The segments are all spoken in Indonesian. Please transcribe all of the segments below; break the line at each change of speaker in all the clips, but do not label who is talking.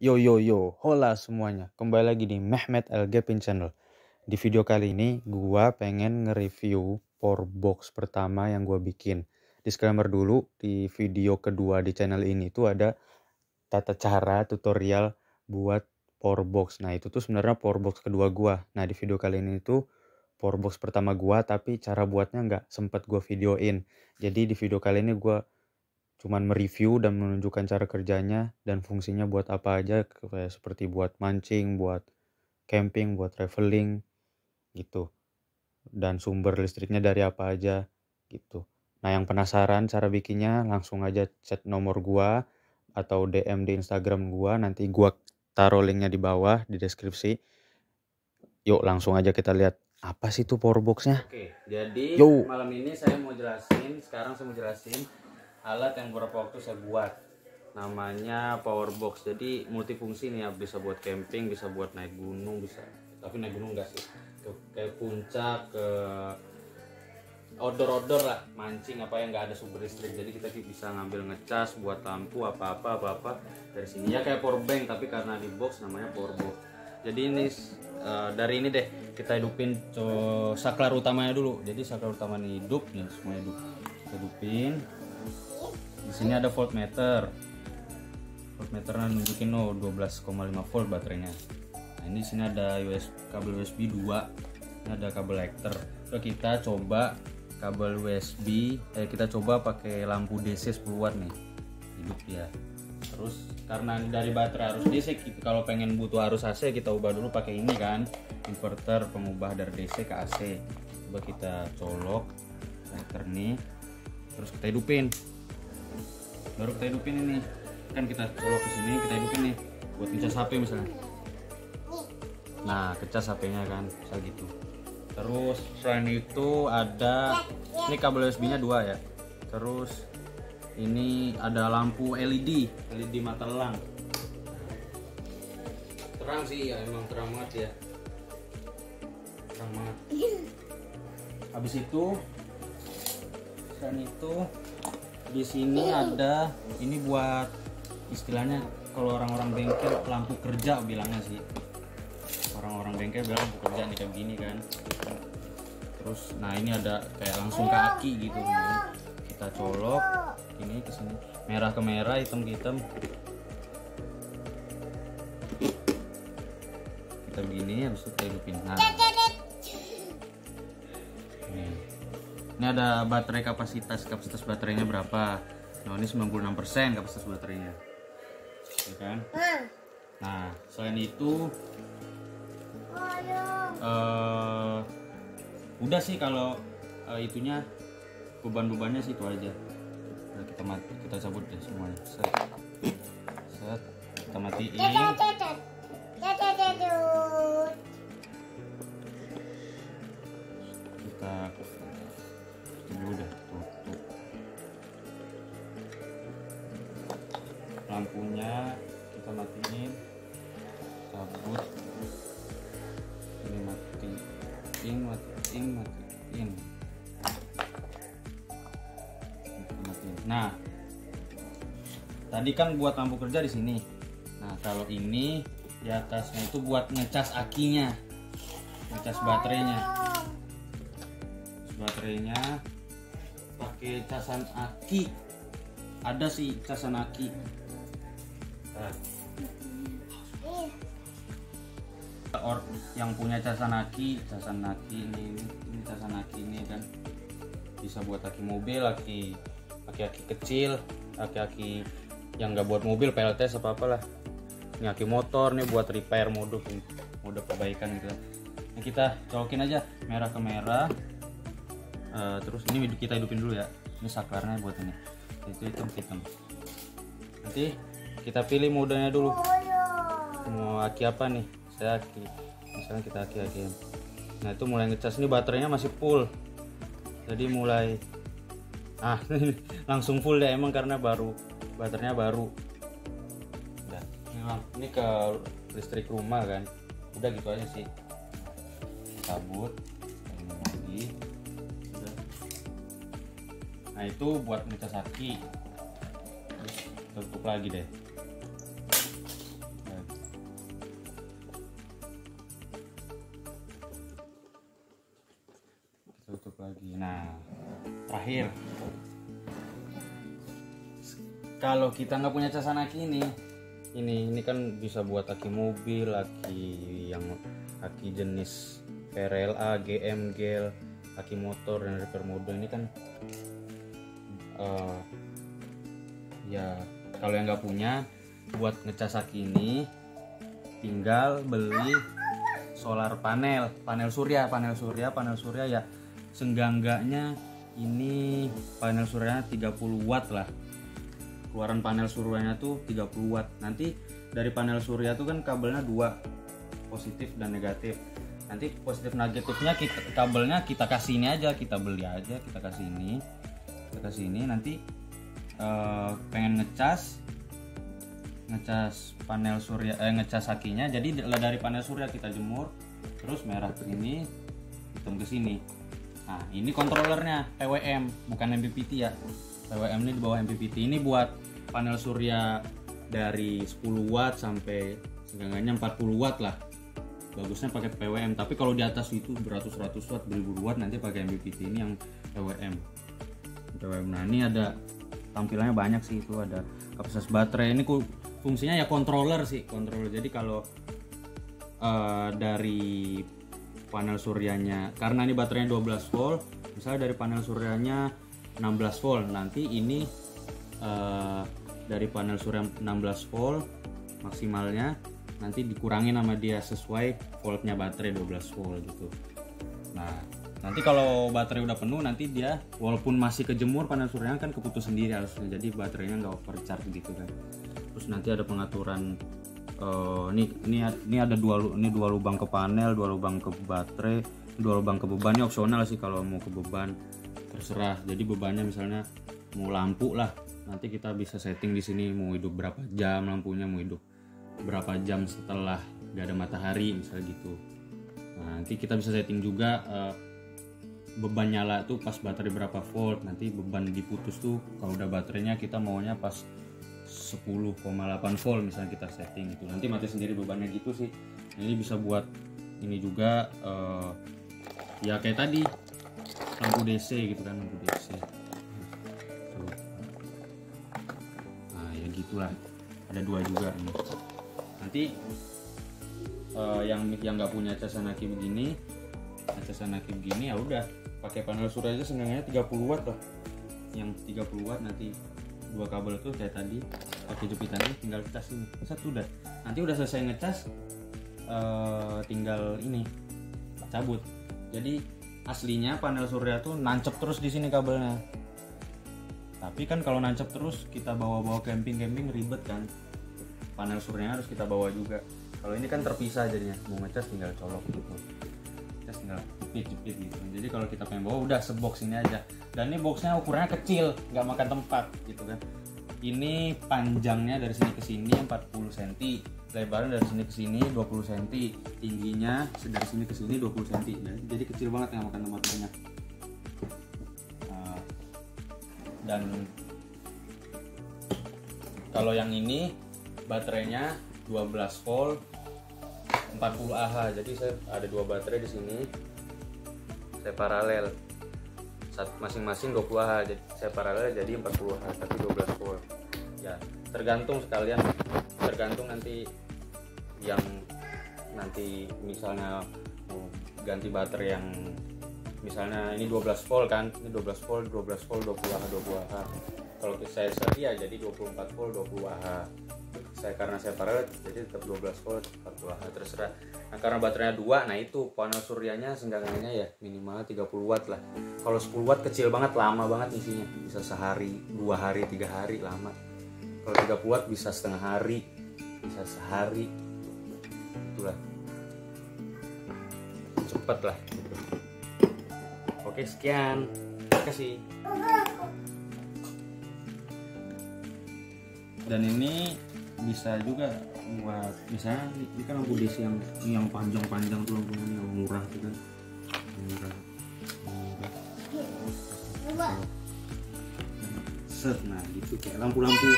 Yo yo yo, hola semuanya. Kembali lagi di Mehmet El Gapin Channel. Di video kali ini gua pengen nge-review powerbox pertama yang gua bikin. Disclaimer dulu, di video kedua di channel ini tuh ada tata cara tutorial buat powerbox. Nah, itu tuh sebenarnya powerbox kedua gua. Nah, di video kali ini tuh powerbox pertama gua tapi cara buatnya nggak sempet gua videoin. Jadi di video kali ini gua cuman mereview dan menunjukkan cara kerjanya dan fungsinya buat apa aja, kayak seperti buat mancing, buat camping, buat traveling gitu. Dan sumber listriknya dari apa aja gitu. Nah, yang penasaran cara bikinnya langsung aja chat nomor gua atau DM di Instagram gua, nanti gua taruh linknya di bawah di deskripsi. Yuk langsung aja kita lihat apa sih tuh powerboxnya.
Oke, jadi
Yo.
malam ini saya mau jelasin alat yang beberapa waktu saya buat. Namanya powerbox. Jadi multifungsi nih ya, bisa buat camping, bisa buat naik gunung, bisa. Tapi naik gunung enggak sih. Kayak puncak, ke outdoor lah, mancing apa yang nggak ada sumber listrik. Jadi kita bisa ngambil ngecas buat lampu apa-apa dari sini. Ya kayak power bank tapi karena di box namanya powerbox. Jadi ini dari ini deh kita hidupin saklar utamanya dulu. Jadi saklar utama ini hidup ya, semua hidup. Kita hidupin. Di sini ada voltmeter. Voltmeternya nunjukin 12,5 volt baterainya. Nah, ini di sini ada kabel USB 2. Ini ada kabel lector. Terus kita coba kabel USB, kita coba pakai lampu DC 10 watt nih. Hidup ya. Terus karena dari baterai arus DC, kalau pengen butuh arus AC kita ubah dulu pakai ini kan, inverter pengubah dari DC ke AC. Coba kita colok lector nih. Terus kita hidupin. Baru kita hidupin ini. Kan kita colok ke sini, kita hidupin nih buat ngecas HP misalnya. Nah, kecas HP-nya kan, bisa gitu. Terus selain itu ada ini kabel USB-nya 2 ya. Terus ini ada lampu LED mata elang. Terang sih ya, emang terang banget ya. Terang banget. Habis itu selain itu di sini ada ini buat istilahnya kalau orang-orang bengkel lampu kerja bilangnya sih. Orang-orang bengkel bilang lampu kerja nih kayak gini kan. Terus nah ini ada kayak langsung ke aki gitu. Kita colok ini ke sini, merah ke merah, hitam ke hitam. Kita begini habis itu kita hidupin. Nah. Ini ada baterai kapasitas baterainya berapa. Nah, ini 96% kapasitas baterainya. Ya kan? Nah, selain itu udah sih kalau itunya beban-bebannya sih itu aja. Nah, kita cabut deh semuanya. Set. Kita matiin. Kita udah tutup. Lampunya kita matiin. Cabut. Ini matiin. Nah, tadi kan buat lampu kerja di sini. Nah, kalau ini di atasnya itu buat ngecas akinya, ngecas baterainya. Baterainya pakai casan aki. Ada sih casan aki. Nah. Yang punya casan aki ini casan aki ini kan bisa buat aki mobil, aki kecil, aki yang nggak buat mobil, PLTS apa apalah. Ini aki motor nih buat repair mode perbaikan gitu. Nah, kita colokin aja merah ke merah. Terus ini kita hidupin dulu ya. Ini saklarnya buat ini. Itu hitam. Nanti kita pilih modenya dulu. Mau aki apa nih? Saya aki. Misalnya kita aki. Nah, itu mulai ngecas. Ini baterainya masih full. Jadi mulai langsung full deh emang karena baterainya baru. Udah. Ini ke listrik rumah kan. Udah gitu aja sih. Cabut. Ini lagi. Udah. Nah, itu buat ngecas aki. Tutup lagi deh. lagi. Nah, terakhir, kalau kita nggak punya casan aki ini kan bisa buat aki mobil, aki jenis VRLA, GM, GEL, aki motor dan repair mode. Ini kan ya kalau yang nggak punya, buat ngecas aki ini tinggal beli solar panel surya ya. Senggangganya ini panel suryanya 30 watt lah. Keluaran panel suryanya tuh 30 watt. Nanti dari panel surya tuh kan kabelnya 2, positif dan negatif. Nanti positif negatifnya kabelnya kita kasih ini aja, kita beli aja, kita kasih ini. Nanti pengen ngecas panel surya, ngecas akinya. Jadi dari panel surya kita jemur, terus merah ke sini, hitam ke sini. Nah, ini kontrolernya PWM, bukan MPPT ya. PWM ini di bawah MPPT. Ini buat panel surya dari 10 watt sampai seenggaknya 40 watt lah. Bagusnya pakai PWM, tapi kalau di atas itu beratus-ratus watt, beribu watt, nanti pakai MPPT. Ini yang PWM. Nah, ini ada tampilannya banyak sih, itu ada kapasitas baterai. Ini fungsinya ya controller. Jadi kalau dari panel suryanya, karena ini baterainya 12 volt, misalnya dari panel suryanya 16 volt, nanti ini dari panel surya 16 volt maksimalnya nanti dikurangin sama dia sesuai voltnya baterai 12 volt gitu. Nah, nanti kalau baterai udah penuh, nanti dia walaupun masih kejemur panel suryanya kan keputus sendiri harusnya, jadi baterainya nggak overcharge gitu kan. Terus nanti ada pengaturan ini ada dua lubang ke panel, 2 lubang ke baterai, 2 lubang ke beban. Ini opsional sih kalau mau ke beban, terserah. Jadi bebannya misalnya mau lampu lah, nanti kita bisa setting di sini mau hidup berapa jam lampunya, mau hidup berapa jam setelah gak ada matahari misalnya gitu. Nah, nanti kita bisa setting juga beban nyala tuh pas baterai berapa volt. Nanti beban diputus tuh kalau udah baterainya kita maunya pas 10,8 volt misalnya kita setting itu, nanti mati sendiri bebannya gitu sih. Ini bisa buat ini juga ya kayak tadi lampu DC gitu kan, lampu DC. Nah ya gitulah, ada 2 juga ini. Nanti yang nggak punya casan aki begini ya udah pakai panel surya aja, seenggaknya 30 watt lah. Yang 30 watt nanti 2 kabel tuh kayak tadi pakai jepitannya, tinggal cas ini satu udah. Nanti udah selesai ngecas tinggal ini cabut. Jadi aslinya panel surya tuh nancep terus di sini kabelnya. Tapi kan kalau nancep terus kita bawa camping ribet kan. Panel suryanya harus kita bawa juga. Kalau ini kan terpisah jadinya, mau ngecas tinggal colok gitu. Ngecas tinggal jepit gitu. Jadi kalau kita pengen bawa udah sebox ini aja. Dan ini boxnya ukurannya kecil, nggak makan tempat gitu kan. Ini panjangnya dari sini ke sini 40 cm, lebarnya dari sini ke sini 20 cm, tingginya dari sini ke sini 20 cm. Jadi kecil banget, nggak makan tempat banyak. Dan kalau yang ini baterainya 12 volt 40 Ah. Jadi saya ada 2 baterai di sini. Saya paralel. Masing-masing 20 Ah. Jadi saya paralel jadi 40 Ah tapi 12 volt. Ya, tergantung nanti yang misalnya mau ganti baterai yang misalnya ini 12 volt kan. Ini 12 volt 20 Ah. Kalau saya setia jadi 24 volt 20 Ah. Karena saya paralel jadi tetap 12 volt 40 Ah, terserah. Nah, karena baterainya 2, nah itu panel suryanya senggangannya ya minimal 30 watt lah. Kalau 10 watt kecil banget, lama banget isinya, bisa sehari, 2 hari, 3 hari lama. Kalau 30 watt bisa setengah hari, bisa sehari, itulah cepet lah gitu. Oke, sekian, terima kasih. Dan ini bisa juga buat misalnya ini kan lampu DC yang panjang tuh lampunya yang murah tuh kan, murah. Set, nah gitu kayak lampu-lampu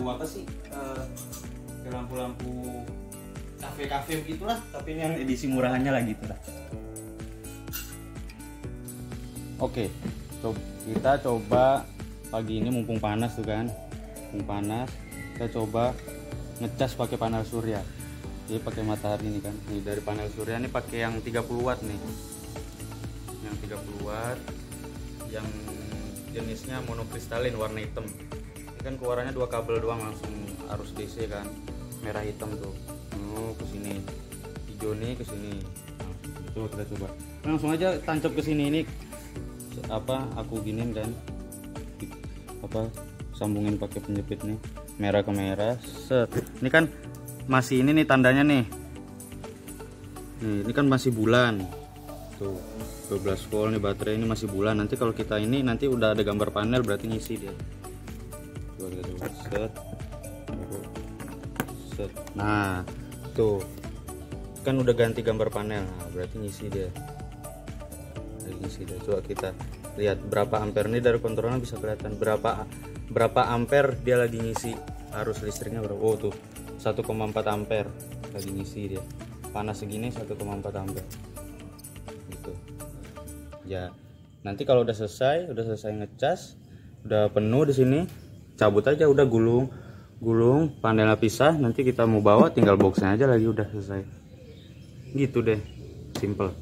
apa sih, kayak lampu-lampu kafe-kafe begitulah, tapi ini yang edisi murahannya lah gitu lah. Oke, kita coba pagi ini mumpung panas tuh kan, mumpung panas, kita coba ngecas pakai panel surya. Jadi pakai matahari ini kan, ini dari panel surya ini pakai yang 30 watt nih, yang 30 watt, yang jenisnya monokristalin warna hitam. Ini kan keluarannya 2 kabel doang langsung arus DC kan, merah hitam tuh, ke sini, hijau nih ke sini. Coba kita coba, langsung aja tancap ke sini. Ini aku giniin kan, sambungin pakai penjepit nih, merah ke merah, set. Ini kan masih ini nih tandanya nih, ini kan masih bulan tuh, 12 volt nih baterai, ini masih bulan. Nanti kalau kita ini nanti udah ada gambar panel berarti ngisi dia. Coba kita coba, set. Nah tuh kan udah ganti gambar panel, nah, berarti ngisi dia. Coba kita lihat berapa ampere nih, dari kontrolnya bisa kelihatan berapa ampere dia lagi ngisi, arus listriknya berapa. Oh tuh 1,4 ampere lagi ngisi dia, panas segini 1,4 ampere gitu ya. Nanti kalau udah selesai ngecas, udah penuh di sini, cabut aja, udah gulung panelnya pisah. Nanti kita mau bawa tinggal boxnya aja lagi, udah selesai gitu deh, simple.